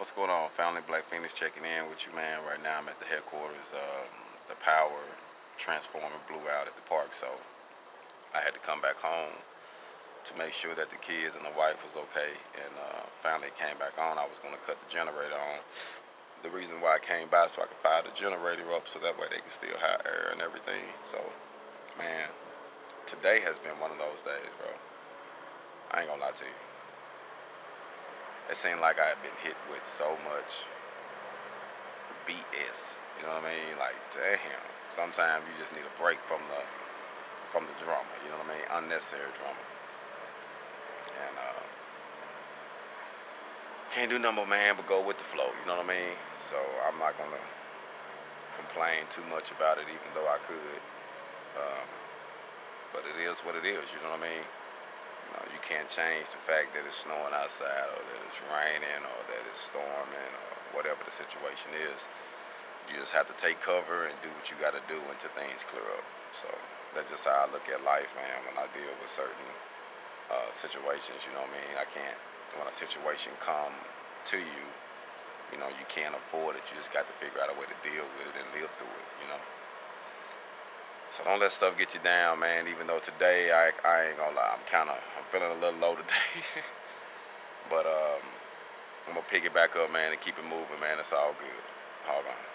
What's going on, family? Black Phoenix checking in with you, man. Right now I'm at the headquarters. The power transformer blew out at the park, so I had to come back home to make sure that the kids and the wife was okay. And finally came back on. I was going to cut the generator on. The reason why I came by so I could fire the generator up so that way they could still have air and everything. So, man, today has been one of those days, bro. I ain't gonna lie to you. It seemed like I had been hit with so much BS. You know what I mean? Like, damn. Sometimes you just need a break from the drama. You know what I mean? Unnecessary drama. And can't do nothing but, man, but go with the flow. You know what I mean? So I'm not gonna complain too much about it, even though I could. Um, but it is what it is. You know what I mean? You know, you can't change the fact that it's snowing outside, or that it's raining, or that it's storming, or whatever the situation is. You just have to take cover and do what you got to do until things clear up. So that's just how I look at life, man. When I deal with certain situations, you know what I mean. I can't. When a situation come to you, you know, you can't avoid it. You just got to figure out a way to deal with it and live through it. You know. So don't let stuff get you down, man. Even though today I ain't gonna lie, I'm feeling a little low today. But I'm gonna pick it back up, man, and keep it moving, man. It's all good. Hold on.